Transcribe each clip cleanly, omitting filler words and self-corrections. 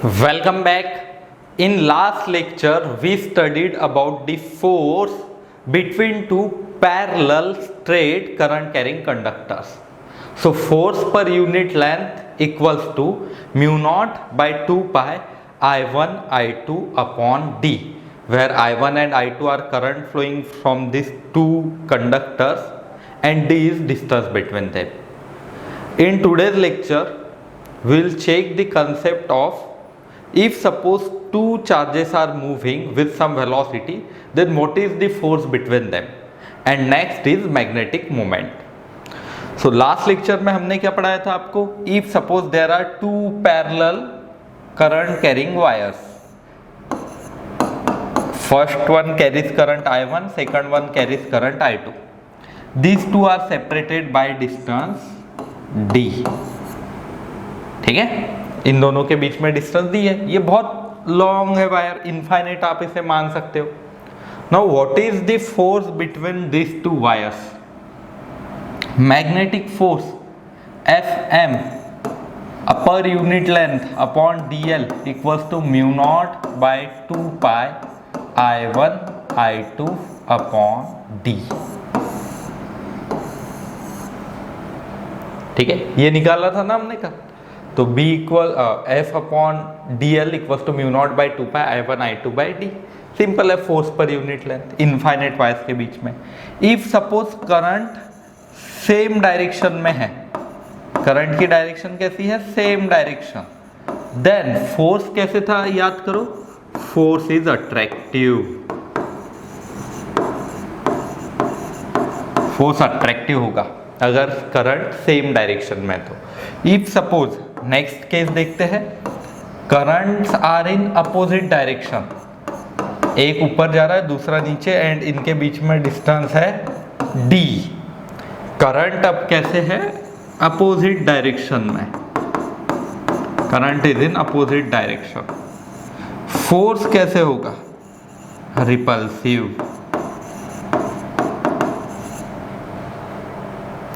Welcome back. In last lecture, we studied about the force between two parallel straight current carrying conductors. So force per unit length equals to mu naught by 2 pi I1 I2 upon D, where I1 and I2 are current flowing from these two conductors and D is distance between them. In today's lecture, we will check the concept of if suppose two charges are moving with some velocity, then what is the force between them, and next is magnetic moment. So last lecture में हमने क्या पढ़ाया था आपको, if suppose there are two parallel current carrying wires, first one carries current I1, second one carries current I2. These two are separated by distance D. ठीक है, इन दोनों के बीच में डिस्टेंस दी है, ये बहुत लॉन्ग है वायर, इनफाइनाइट आप इसे मान सकते हो. Now what is the force between this two wires? Magnetic force Fm per unit length upon dl equals to mu not by 2 pi I1 I2 upon d. ठीक है, ये निकाला था ना हमने का. तो B equal F upon D L equal to mu not by 2 pi I1 I2 by D. Simple है, फोर्स पर यूनिट लेंथ इनफाइनाइट वायर्स के बीच में. If suppose current same direction में है, करंट की डायरेक्शन कैसी है? Same direction. देन फोर्स कैसे था याद करो, force is attractive. Force attractive होगा अगर करंट सेम डायरेक्शन में. तो इफ सपोज नेक्स्ट केस देखते हैं, currents are in opposite direction, एक ऊपर जा रहा है दूसरा नीचे एंड इनके बीच में डिस्टेंस है d. करंट अब कैसे है? अपोजिट डायरेक्शन में. Current is in opposite direction. Force कैसे होगा? रिपल्सिव.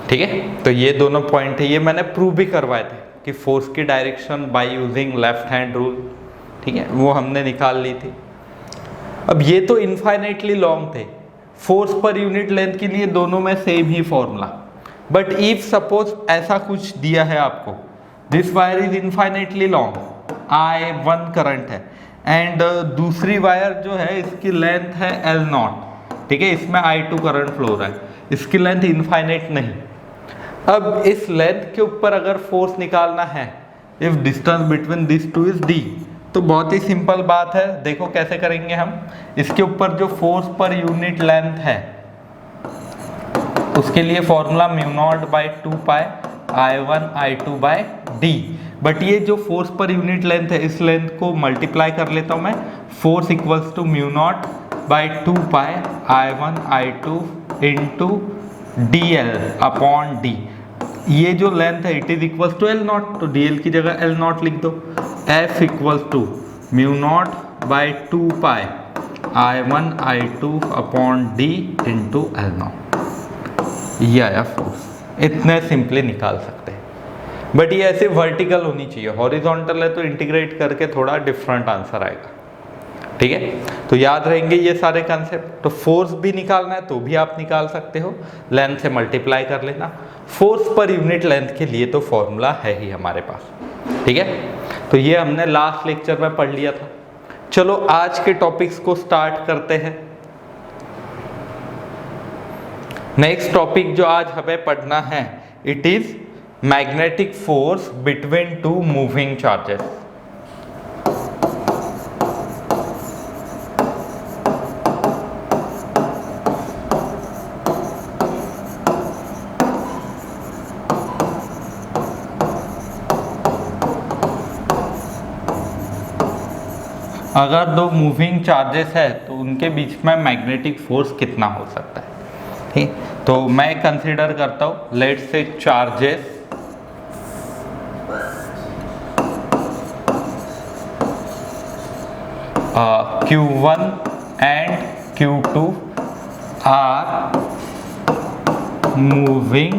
ठीक है, तो ये दोनों पॉइंट है, ये मैंने प्रूव भी करवाए थे कि फोर्स की direction by using left hand rule. ठीक है, वो हमने निकाल ली थी. अब ये तो इनफाइनाइटली लॉन्ग थे, फोर्स पर यूनिट लेंथ के लिए दोनों में same he formula. But if suppose ऐसा कुछ दिया है आपको, this wire is infinitely long, I1 current है एंड दूसरी वायर जो है इसकी लेंथ है L0. ठीक है, इसमें I2 करंट फ्लो हो रहा है, इसकी लेंथ इनफाइनाइट नहीं. अब इस लेंथ के ऊपर अगर फोर्स निकालना है, if distance between this two is d, तो बहुत ही सिंपल बात है. देखो कैसे करेंगे हम. इसके ऊपर जो फोर्स पर यूनिट लेंथ है उसके लिए formula mu naught by 2 pi I1 I2 by D. But ये जो फोर्स पर यूनिट लेंथ है, इस लेंथ को मल्टीप्लाई कर लेता हूं मैं. Force equals to mu not by 2 pi I1 I2 into D L upon D. ये जो लेंथ है it is equals to L0, तो dl की जगह L0 लिख दो. F equals to mu not by 2 pi I1 I2 upon D into L0. ये आया फोर्स. इतने सिंपली निकाल सकते हैं. बट ये ऐसे वर्टिकल होनी चाहिए, हॉरिजॉन्टल है तो इंटीग्रेट करके थोड़ा डिफरेंट आंसर आएगा. ठीक है, तो याद रहेंगे ये सारे कंसेप्ट. तो फोर्स भी निकालना है तो भी आप निकाल सकते हो, लेंथ से मल्टीप्लाई कर लेना. फोर्स पर यूनिट लेंथ के लिए तो फॉर्मूला है ही हमारे पास. ठीक है, तो ये हमने लास्ट लेक्चर में पढ़ लिया था. चलो आज के टॉपिक्स को स्टार्ट करते हैं. नेक्स्ट टॉपिक जो आज हमें पढ़ना है, it is magnetic force between to moving charges. अगर दो मूविंग चार्जेस है तो उनके बीच में मैग्नेटिक फोर्स कितना हो सकता है. ठीक, तो मैं कंसीडर करता हूँ, let's say charges Q1 and Q2 are moving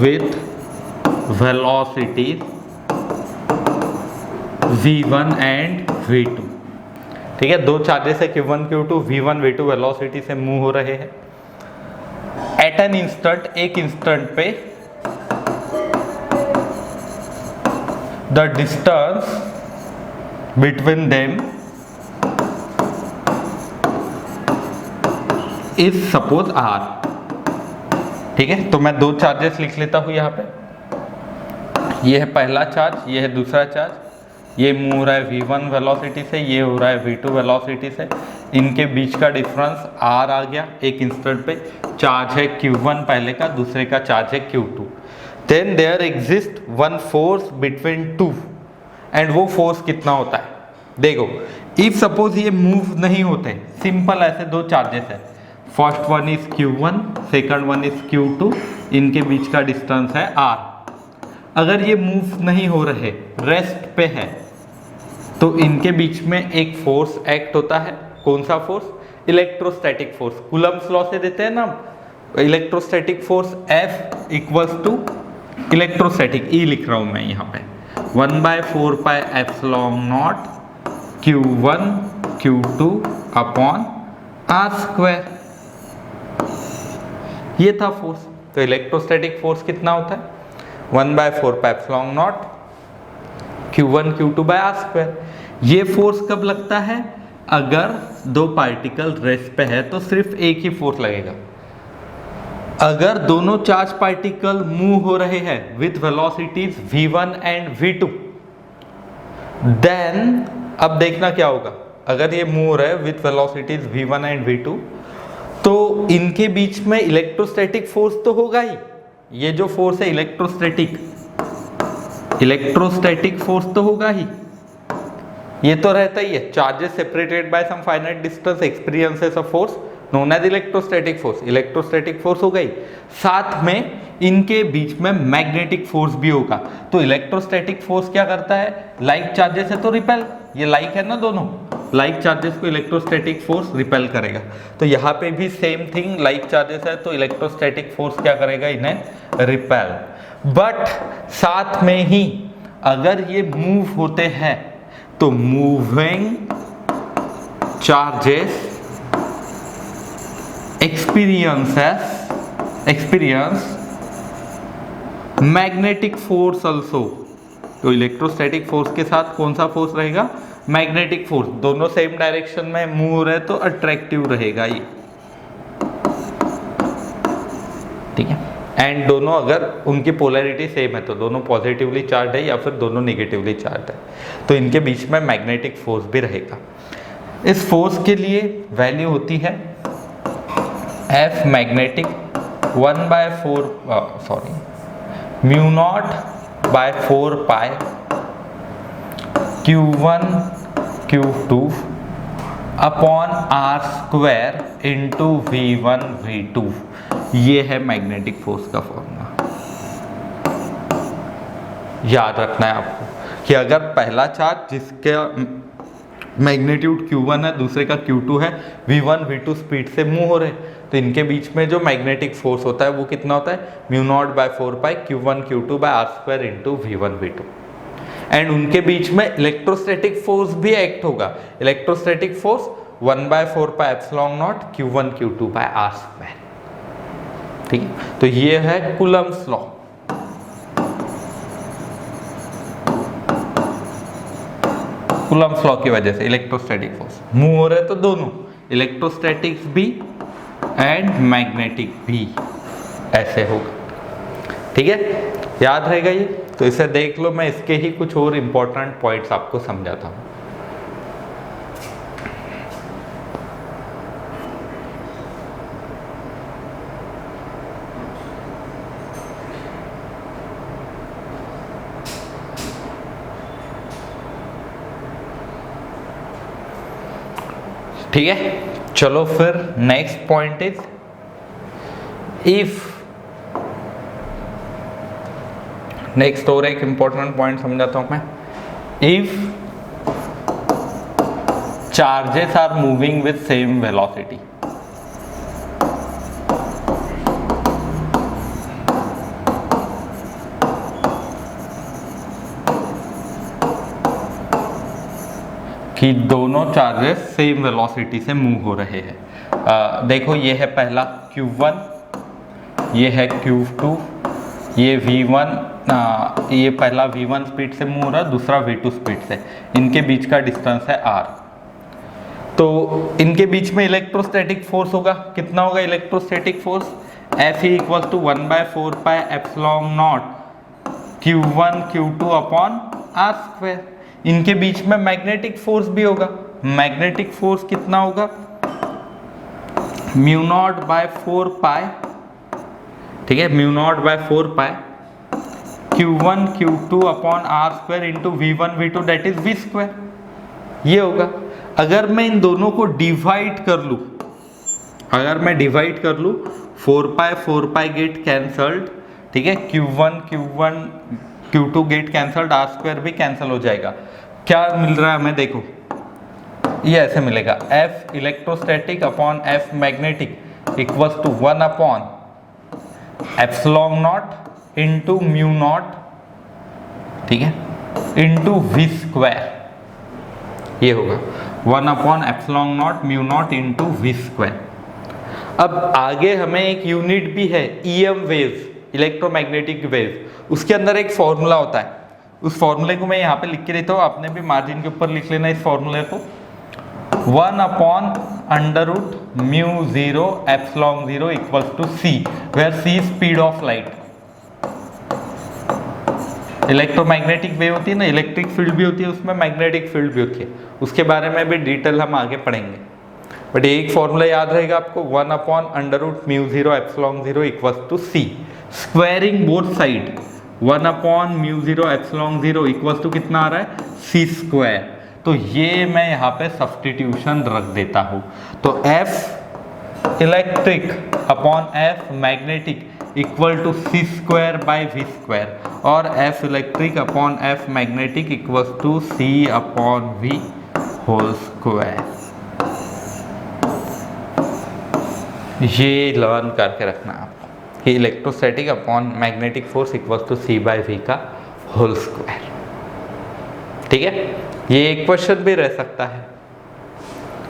with velocities V1 and V2। ठीक है, दो चार्जेस है Q1 Q2, V1 V2 velocity से मूव हो रहे हैं। एट एन इंस्टेंट, एक इंस्टेंट पे the distance between them is suppose R। ठीक है, तो मैं दो चार्जेस लिख लेता हूं यहां पे। ये है पहला चार्ज, ये है दूसरा चार्ज। ये मूव हो रहा है V1 वेलोसिटी से, ये हो रहा है V2 वेलोसिटी से। इनके बीच का डिफरेंस R आ गया एक इंस्टेंट पे। चार्ज है Q1 पहले का, दूसरे का चार्ज है Q2। Then there exist one force between two, and वो फोर्स कितना होता है? देखो, इफ सपोज ये मूव नहीं होते, सिंपल ऐसे दो चार्जेस है, first one is Q1, second one is Q2, इनके बीच का डिस्टेंस है R। अगर ये मूव नहीं हो रहे, रेस्ट पे है, तो इनके बीच में एक फोर्स एक्ट होता है। कौन सा force? Electrostatic force. Coulomb's law से देते हैं ना electrostatic force F equals to electrostatic, E लिख रहा हूं मैं यहाँ पे, 1/4πε0 Q1 Q2 अपॉन R²। ये था फोर्स। तो इलेक्ट्रोस्टैटिक फोर्स कितना होता है? 1/4πε0 Q1 Q2 R²। ये फोर्स कब लगता है? अगर दो पार्टिकल रेस्ट पे है तो सिर्फ एक ही फोर्स लगेगा। अगर दोनों चार्ज पार्टिकल मूव हो रहे हैं with velocities V1 and V2, then अब देखना क्या होगा। अगर ये मूव हो रहे हैं with velocities V1 and V2, तो इनके बीच में इलेक्ट्रोस्टैटिक फोर्स तो होगा ही। ये जो फोर्स है इलेक्ट्रोस्टैटिक फोर्स तो होगा ही, ये तो रहता ही है। Charges separated by some finite distance experiences of force known as electrostatic force. Electrostatic force हो गई, साथ में इनके बीच में मैग्नेटिक फोर्स भी होगा। तो इलेक्ट्रोस्टैटिक फोर्स क्या करता है? लाइक चार्जेस है तो रिपेल, ये लाइक है ना दोनों, लाइक चार्जेस को इलेक्ट्रोस्टैटिक फोर्स रिपेल करेगा। तो यहाँ पे भी सेम थिंग, लाइक चार्जेस है तो इलेक्ट्रोस्टैटिक फोर्स क्या करेगा? इन्हें रिपेल। बट साथ में ही अगर ये मूव होते हैं तो moving charges experience magnetic force also. तो इलेक्ट्रोस्टैटिक फोर्स के साथ कौन सा फोर्स रहेगा? Magnetic force. दोनों सेम डायरेक्शन में मूव हो रहे तो अट्रैक्टिव रहेगा ये। ठीक है, एंड दोनों अगर उनकी पोलैरिटी सेम है तो दोनों पॉजिटिवली चार्ज है या फिर दोनों निगेटिवली चार्ज है, तो इनके बीच में मैग्नेटिक फोर्स भी रहेगा। इस फोर्स के लिए वैल्यू होती है F magnetic 1/4π Q1 Q2 upon R² into V1 V2। ये है मैग्नेटिक फोर्स का फॉर्मूला। याद रखना है आपको कि अगर पहला चार्ज जिसके मैग्नीट्यूड Q1 है, दूसरे का Q2 है, V1 V2 स्पीड से मूव हो रहे, तो इनके बीच में जो मैग्नेटिक फोर्स होता है वो कितना होता है? μ0/4π Q1 Q2 R² into V1 V2। And उनके बीच में इलेक्ट्रोस्टैटिक फोर्स भी एक्ट होगा। Electrostatic force 1/4πε0 Q1 Q2 R²। ठीक है, तो ये है कूलम्ब्स लॉ। कूलम्ब्स लॉ की वजह से इलेक्ट्रोस्टैटिक फोर्स मूव हो रहे तो दोनों इलेक्ट्रोस्टैटिक्स भी एंड मैग्नेटिक भी ऐसे होगा। ठीक है, याद रहेगा ये। तो इसे देख लो, मैं इसके ही कुछ और इंपॉर्टेंट पॉइंट्स आपको समझाता हूँ। ठीक है, चलो फिर next point is if. Next और एक इंपॉर्टेंट पॉइंट समझाता हूं मैं। If charges are moving with same velocity, कि दोनों चार्जेस सेम वेलोसिटी से मूव हो रहे हैं। देखो ये है पहला Q1, ये है Q2, ये V1, ये पहला V1 स्पीड से मूव हो रहा है, दूसरा V2 स्पीड से, इनके बीच का डिस्टेंस है R। तो इनके बीच में इलेक्ट्रोस्टैटिक फोर्स होगा, कितना होगा electrostatic force? F equal to 1/4 pi epsilon not Q1 Q2 upon R square. इनके बीच में मैग्नेटिक फोर्स भी होगा, मैग्नेटिक फोर्स कितना होगा? म्यू नॉट बाय 4 पाई, ठीक है, mu not by 4 pi Q1 Q2 upon R square into V1 V2 that is V square, ये होगा। अगर मैं इन दोनों को डिवाइड कर लूँ, अगर मैं डिवाइड कर लूँ 4 पाई गेट कैंसल्ड, ठीक है, Q1 Q2 get cancelled, R square भी कैंसिल हो जाएगा। क्या मिल रहा है हमें? देखो ये ऐसे मिलेगा, F electrostatic upon F magnetic equals to 1 upon epsilon not into mu not, ठीक है, इंटू V स्क्वायर, ये होगा 1 upon epsilon not mu not into V square. अब आगे हमें एक यूनिट भी है EM वेव्स, इलेक्ट्रोमैग्नेटिक वेव, उसके अंदर एक फॉर्मूला होता है, उस फॉर्मूले को मैं यहाँ पे लिख के देता हूँ, आपने भी मार्जिन के ऊपर लिख लेना इस फॉर्मूले को। 1 upon under root mu 0 epsilon 0 equals to C, where C speed of light. Electromagnetic wave होती है ना, इलेक्ट्रिक फील्ड भी होती है उसमें, मैग्नेटिक फील्ड भी होती है, उसके बारे में भी डिटेल हम आगे पढ़ेंगे, बट एक फॉर्मूला याद रहेगा आपको, 1 upon under root mu 0 epsilon 0 equals to C, squaring both side 1 upon mu 0 epsilon 0 equals to कितना आ रहा है? C square. तो ये मैं यहाँ पे सब्स्टिट्यूशन रख देता हूँ, तो F electric upon F magnetic equal to C square by V square, और F electric upon F magnetic equals to C upon V whole square. ये लर्न करके रखना आपको कि electrostatic upon magnetic force equals to C by V का whole square, ठीक है। ये एक क्वेश्चन भी रह सकता है,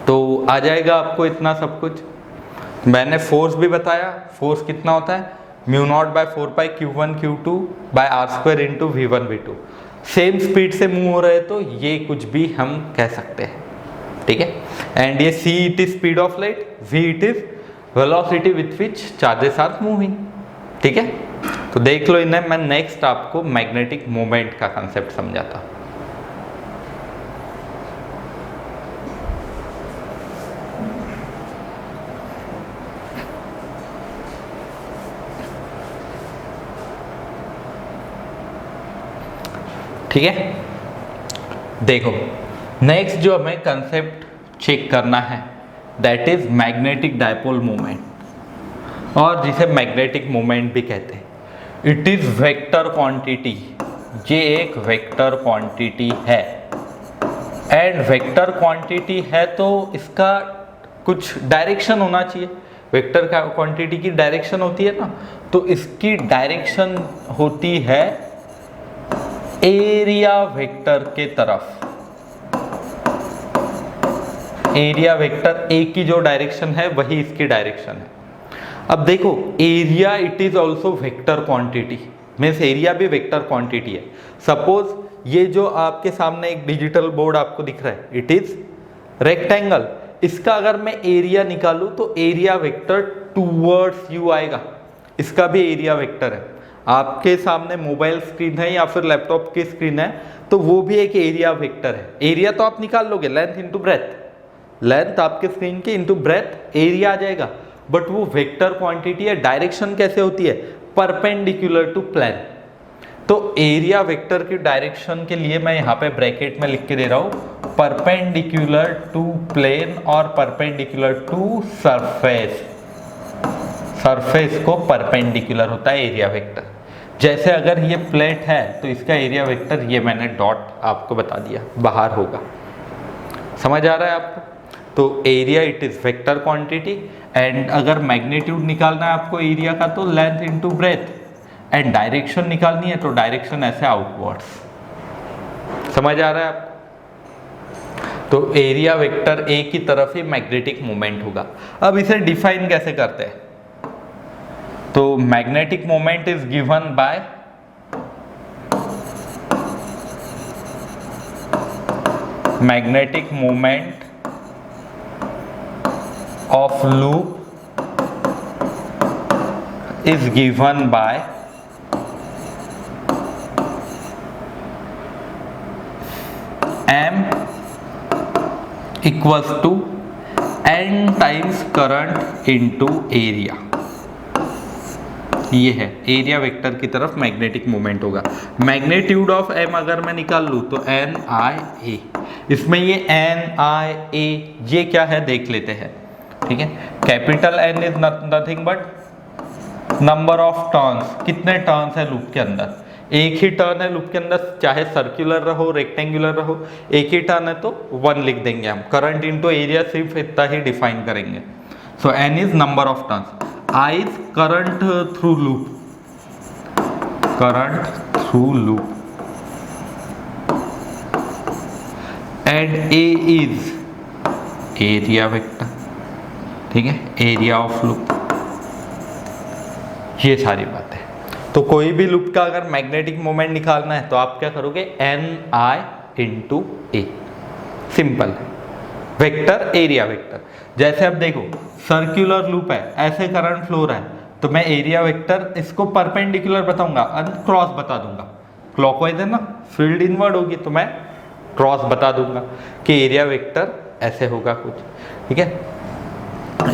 तो आ जाएगा आपको इतना सब कुछ। मैंने फोर्स भी बताया, फोर्स कितना होता है? Mu not by 4 pi Q1 Q2 by R square into V1 V2। Same speed से मूव हो रहे तो ये कुछ भी हम कह सकते हैं, ठीक है। एंड ये C it is speed of light, V it is velocity with which charges are moving, ठीक है। तो देख लो इन्हें, मैं नेक्स्ट आपको मैग्नेटिक मोमेंट का कंसेप्ट समझाता हूँ। ठीक है, देखो नेक्स्ट जो हमें कंसेप्ट चेक करना है that is magnetic dipole moment, और जिसे मैग्नेटिक मोमेंट भी कहते हैं। इट इज वेक्टर क्वांटिटी, ये एक वेक्टर क्वांटिटी है, एंड वेक्टर क्वांटिटी है तो इसका कुछ डायरेक्शन होना चाहिए। वेक्टर क्वांटिटी की डायरेक्शन होती है ना, तो इसकी डायरेक्शन होती है एरिया वेक्टर के तरफ। एरिया वेक्टर ए की जो डायरेक्शन है वही इसकी डायरेक्शन है। अब देखो area it is also vector quantity, means area भी वेक्टर क्वांटिटी है। सपोज ये जो आपके सामने एक डिजिटल बोर्ड आपको दिख रहा है, इट इज रेक्टेंगल, इसका अगर मैं एरिया निकालूं तो एरिया वेक्टर टूवर्ड्स यू आएगा, इसका भी एरिया वेक्टर है। आपके सामने मोबाइल स्क्रीन है या फिर लैपटॉप की स्क्रीन है तो वो भी एक एरिया वेक्टर है। एरिया तो आप निकाल लोगे, लेंथ इंटू ब्रेथ, लेंथ आपके स्क्रीन की इंटू ब्रेथ एरिया आ जाएगा, बट वो वेक्टर क्वांटिटी है। डायरेक्शन कैसे होती है? Perpendicular to plane. तो एरिया वेक्टर की डायरेक्शन के लिए मैं यहाँ पे ब्रैकेट में लिख के दे रहा हूँ परपेंडिकुलर टू प्लेन और परपेंडिकुलर टू सरफेस। सरफेस को परपेंडिकुलर होता है एरिया वेक्टर। जैसे अगर ये प्लेट है तो इसका एरिया वेक्टर, ये मैंने डॉट आपको बता दिया, बाहर होगा। समझ आ रहा है आपको? तो area it is vector quantity, and अगर मैग्नीट्यूड निकालना है आपको एरिया का तो length into breadth, and direction निकालनी है तो डायरेक्शन ऐसे आउटवर्ड्स। समझ आ रहा है आपको? तो एरिया वेक्टर ए की तरफ ही मैग्नेटिक मोमेंट होगा। अब इसे डिफाइन कैसे करते हैं? तो magnetic moment is given by magnetic moment of loop is given by m equals to n times current into area। ये है एरिया वेक्टर की तरफ मैग्नेटिक मोमेंट होगा। मैग्नीट्यूड ऑफ m अगर मैं निकाल लूँ तो n i a, इसमें ये n i a ये क्या है देख लेते हैं। ठीक है, capital N is nothing but number of turns, कितने टर्न्स है लूप के अंदर, एक ही टर्न है लूप के अंदर, चाहे सर्कुलर रहो रेक्टेंगुलर रहो, एक ही टर्न है तो 1 लिख देंगे हम। करंट इनटू एरिया सिर्फ इतना ही डिफाइन करेंगे। सो n is number of turns, I is current through loop, current through loop, and A is area vector. ठीक है, एरिया ऑफ लूप, ये सारी बात है। तो कोई भी लूप का अगर मैग्नेटिक मोमेंट निकालना है तो आप क्या करोगे, एन आई इंटू ए, सिंपल है। वेक्टर एरिया वेक्टर, जैसे अब देखो सर्कुलर लूप है, ऐसे करंट फ्लो रहा है तो मैं एरिया वेक्टर इसको परपेंडिकुलर बताऊंगा, क्रॉस बता दूंगा। क्लॉकवाइज है ना, फील्ड इनवर्ड होगी तो मैं क्रॉस बता दूंगा कि एरिया वेक्टर ऐसे होगा कुछ। ठीक है,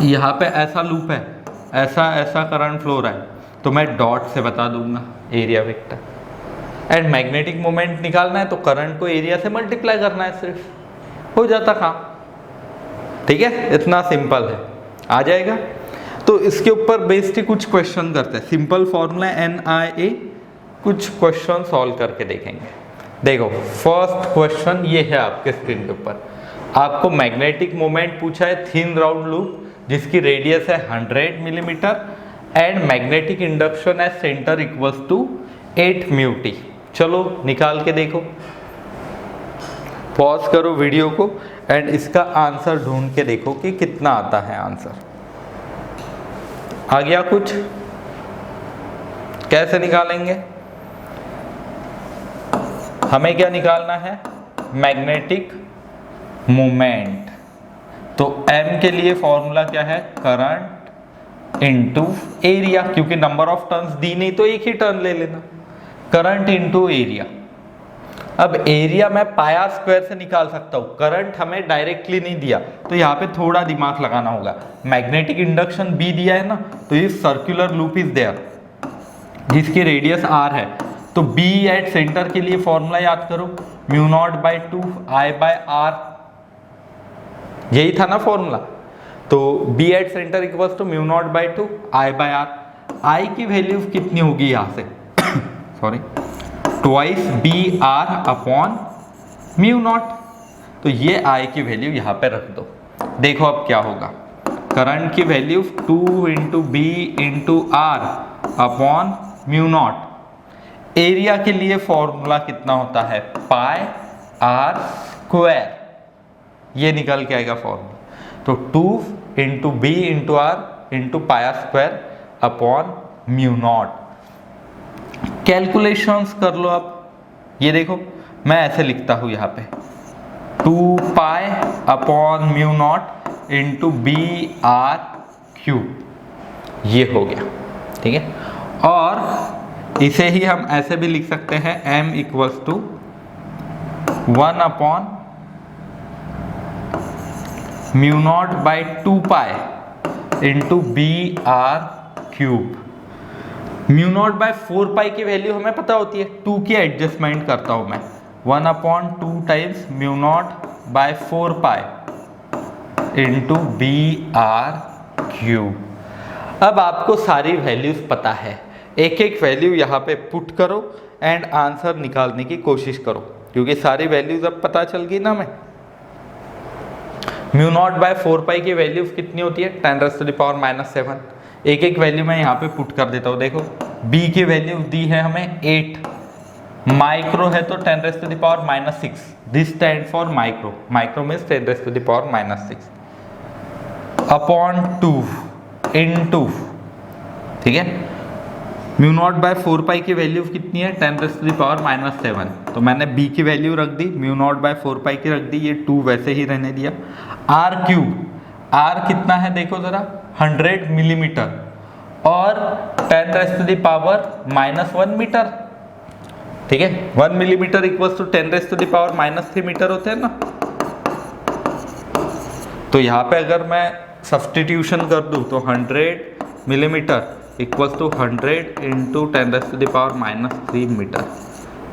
यहाँ पे ऐसा लूप है, ऐसा ऐसा करंट फ्लो रहा है तो मैं डॉट से बता दूंगा area vector. And magnetic moment निकालना है तो करंट को एरिया से मल्टीप्लाई करना है, सिर्फ हो जाता काम। ठीक है, इतना सिंपल है, आ जाएगा। तो इसके ऊपर बेस्ड ही कुछ क्वेश्चन करते हैं, सिंपल फॉर्मूला NIA, कुछ क्वेश्चन सॉल्व करके देखेंगे। देखो फर्स्ट क्वेश्चन ये है आपके स्क्रीन के ऊपर, आपको मैग्नेटिक मोमेंट पूछा है थिन राउंड लूप जिसकी रेडियस है 100 millimetre and magnetic induction at centre equals to 8 mu T. चलो निकाल के देखो, पॉज करो वीडियो को एंड इसका आंसर ढूंढ के देखो कि कितना आता है आंसर। आ गया कुछ? कैसे निकालेंगे? हमें क्या निकालना है, मैग्नेटिक मोमेंट। तो m के लिए फॉर्मूला क्या है, करंट इनटू एरिया, क्योंकि नंबर ऑफ टर्न्स दी नहीं तो एक ही टर्न ले लेना, करंट इनटू एरिया। अब एरिया मैं पाया स्क्वायर से निकाल सकता हूँ, करंट हमें डायरेक्टली नहीं दिया तो यहाँ पे थोड़ा दिमाग लगाना होगा। मैग्नेटिक इंडक्शन B दिया है ना, तो ये सर्कुलर लूप इज देयर जिसकी रेडियस r है, तो B एट सेंटर के लिए फॉर्मूला याद करो, mu not by 2 I by r, यही था ना फॉर्मूला। तो B at centre equals to mu not by 2 I by r। I की वैल्यू कितनी होगी यहाँ से sorry, twice B R upon mu naught. तो ये I की वैल्यू यहाँ पे रख दो। देखो अब क्या होगा, करंट की value 2 into B into R upon mu naught. Area के लिए फॉर्मूला कितना होता है, पाई आर स्क्वायर, ये निकल के आएगा फॉर्मूला। तो 2 into B into R into pi R square upon mu naught. Calculations कर लो आप, ये देखो मैं ऐसे लिखता हूँ यहाँ पे 2 pi upon mu not into B R cube, ये हो गया। ठीक है, और इसे ही हम ऐसे भी लिख सकते हैं m equals to 1 upon mu not by 2 pi into B R cube. Mu not by 4 pi की वैल्यू हमें पता होती है, 2 की एडजस्टमेंट करता हूं मैं, 1 अपॉन 2 times mu not by 4 pi into B R cube. अब आपको सारी वैल्यूज पता है, एक एक वैल्यू यहाँ पे पुट करो एंड आंसर निकालने की कोशिश करो, क्योंकि सारी वैल्यूज अब पता चल गई ना। मैं म्यू नॉट बाय 4 पाई की वैल्यू कितनी होती है, 10⁻⁻⁷। एक एक वैल्यू मैं यहाँ पे पुट कर देता हूँ। देखो b की वैल्यू दी है हमें 8, माइक्रो है तो 10⁻⁻⁶, this stand for micro, micro means 10⁻⁻⁶, upon 2 into, ठीक है, म्यू नॉट बाय 4 की वैल्यू कितनी है 10⁻⁻⁷, तो मैंने b की वैल्यू रख दी, म्यू नॉट बाय 4 की रख दी, ये 2 वैसे ही रहने दिया। r क्यूब, r कितना है देखो जरा 100 मिलीमीटर और 10⁻⁻1 मीटर, ठीक है, 1 मिलीमीटर इक्वल्स टू 10⁻⁻³ मीटर होते हैं ना। तो यहाँ पे अगर मैं सब्सटीट्यूशन कर दूं तो 100 millimetre equals to 100 into 10⁻⁻³ metre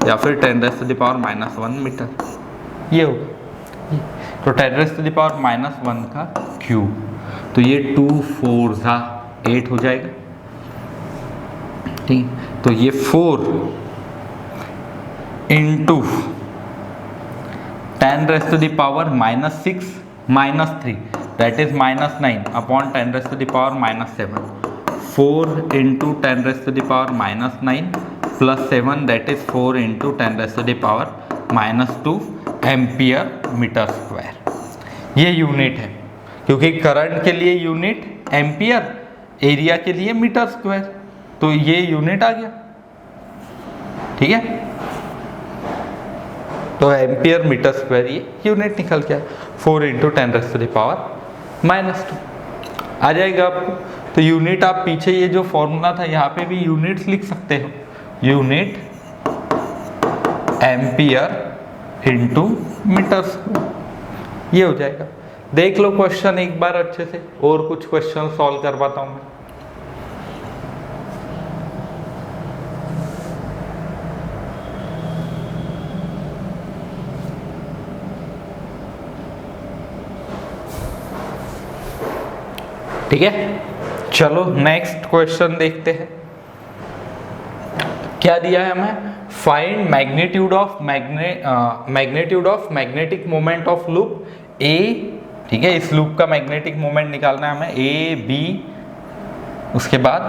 या फिर 10⁻⁻1 मीटर, ये होगा। तो 10⁻⁻1 का क्यूब, तो ये 2 4 8 हो जाएगा, ठीक। तो ये 4 into 10⁻⁻⁻6 -3 that is -9 upon 10⁻⁻⁷, 4 into 10⁻⁻9 plus 7 that is 4 into 10⁻⁻2 ampere metre square. ये यूनिट है, क्योंकि करंट के लिए यूनिट एम्पियर, एरिया के लिए मीटर स्क्वायर, तो ये यूनिट आ गया, ठीक है। तो एम्पियर मीटर स्क्वायर ये यूनिट निकल गया, 4 इंटू 10⁻⁻2 आ जाएगा आपको। तो यूनिट आप पीछे ये जो फॉर्मूला था यहाँ पे भी यूनिट्स लिख सकते हो, unit ampere into metre square, ये हो जाएगा। देख लो क्वेश्चन एक बार अच्छे से, और कुछ क्वेश्चन सॉल्व करवाता हूँ मैं। ठीक है, चलो नेक्स्ट क्वेश्चन देखते हैं। क्या दिया है हमें, find magnitude of magnetic moment of loop ए, ठीक है, इस लूप का मैग्नेटिक मोमेंट निकालना है हमें, ए बी, उसके बाद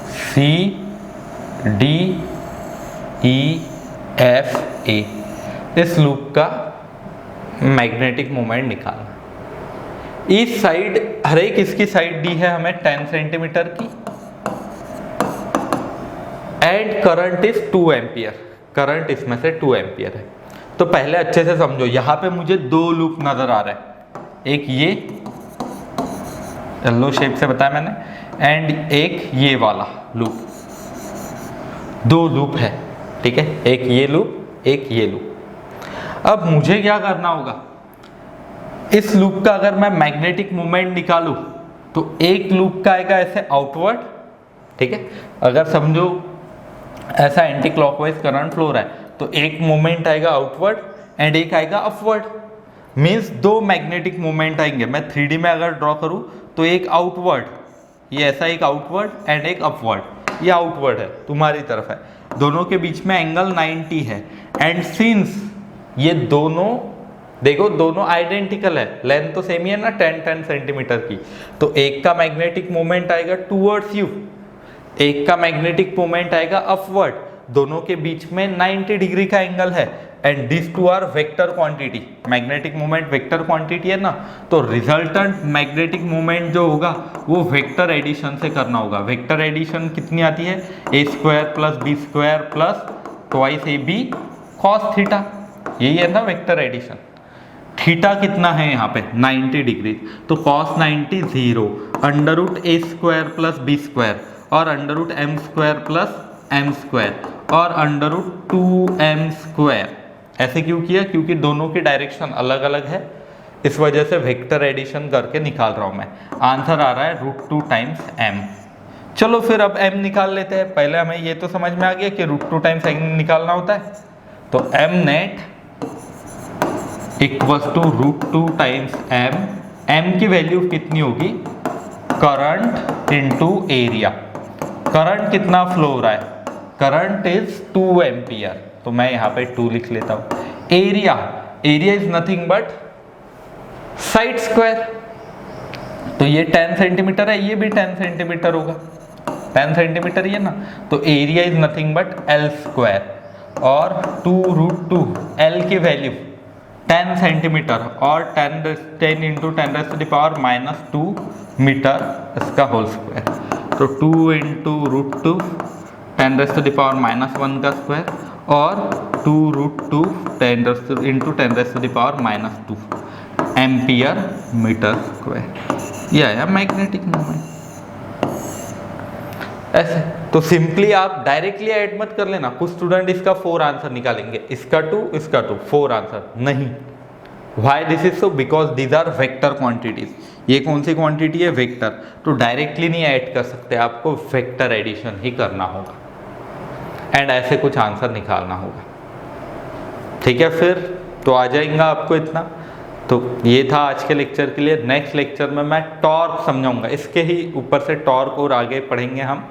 C D E F A, इस लूप का मैग्नेटिक मोमेंट निकालना। इस साइड, हर एक इसकी साइड दी है हमें 10 सेंटीमीटर की, and current is 2 ampere, current इसमें से 2 एम्पियर है। तो पहले अच्छे से समझो, यहां पे मुझे 2 लूप नजर आ रहा है, एक ये येलो शेप से बताया मैंने, एंड एक ये वाला लूप, 2 लूप है, ठीक है, एक ये लूप एक ये लूप। अब मुझे क्या करना होगा, इस लूप का अगर मैं मैग्नेटिक मोमेंट निकालूं तो एक लूप का आएगा ऐसे आउटवर्ड, ठीक है, अगर समझो ऐसा एंटी क्लॉकवाइज करंट फ्लो रहा है तो एक मोमेंट आएगा आउटवर्ड एंड एक आएगा अपवर्ड, मीन्स 2 मैग्नेटिक मोमेंट आएंगे। मैं 3D में अगर ड्रॉ करूं तो एक आउटवर्ड, ये ऐसा एक आउटवर्ड एंड एक अपवर्ड, ये आउटवर्ड है तुम्हारी तरफ है, दोनों के बीच में एंगल 90 है, एंड सिंस ये दोनों देखो दोनों आइडेंटिकल है, लेंथ तो सेम ही है ना 10 सेंटीमीटर की, तो एक का मैग्नेटिक मोमेंट आएगा टूवर्ड्स यू, एक का मैग्नेटिक मोमेंट आएगा अपवर्ड, दोनों के बीच में 90 डिग्री का एंगल है, and this two are vector quantity, magnetic moment vector quantity है ना, तो रिजल्टेंट मैग्नेटिक मोमेंट जो होगा वो वेक्टर एडिशन से करना होगा। वेक्टर एडिशन कितनी आती है, a² + b² plus twice AB cos theta, यही है ना वेक्टर एडिशन। थीटा कितना है यहाँ पे 90 डिग्री, तो cos 90 0, √a² + b² और √m² + m² और √2m²। ऐसे क्यों किया, क्योंकि दोनों की डायरेक्शन अलग अलग है, इस वजह से वेक्टर एडिशन करके निकाल रहा हूं मैं। आंसर आ रहा है √2 × m। चलो फिर अब m निकाल लेते हैं। पहले हमें ये तो समझ में आ गया कि √2 × m निकालना होता है, तो m net equals to √2 × m। m की वैल्यू कितनी होगी, करंट इनटू एरिया। करंट कितना फ्लो हो रहा है, करंट इज 2 एम्पियर, तो मैं यहाँ पे 2 लिख लेता हूँ। Area, area is nothing but side square, तो ये 10 सेंटीमीटर है, ये भी 10 सेंटीमीटर होगा, 10 सेंटीमीटर ही है ना, तो area is nothing but L square, और 2√2 L की वैल्यू 10 सेंटीमीटर और 10 इंटू 10⁻⁻2 मीटर इसका होल स्क्वायर, तो 2 इंटू √2 10⁻⁻1 का स्क्वायर और 2√2 10 इंटू 10⁻⁻2 एम्पियर मीटर स्क्वायर। यह आया मैग्नेटिक मोमेंट। ऐसे तो सिंपली आप डायरेक्टली ऐड मत कर लेना, कुछ स्टूडेंट इसका 4 आंसर निकालेंगे, इसका 2 4 आंसर नहीं। Why this is so, because these are vector quantities. ये कौन सी क्वांटिटी है? वेक्टर। तो डायरेक्टली नहीं ऐड कर सकते, आपको वेक्टर एडिशन ही करना होगा एंड ऐसे कुछ आंसर निकालना होगा। ठीक है, फिर तो आ जाएगा आपको इतना। तो ये था आज के लेक्चर के लिए। नेक्स्ट लेक्चर में मैं टॉर्क समझाऊंगा, इसके ही ऊपर से टॉर्क और आगे पढ़ेंगे हम,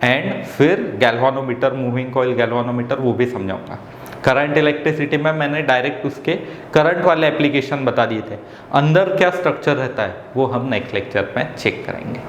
एंड फिर गैल्वानोमीटर, मूविंग कॉइल गैल्वानोमीटर, वो भी समझाऊंगा। करंट इलेक्ट्रिसिटी में मैंने डायरेक्ट उसके करंट वाले एप्लीकेशन बता दिए थे, अंदर क्या स्ट्रक्चर रहता है वो हम नेक्स्ट लेक्चर में चेक करेंगे।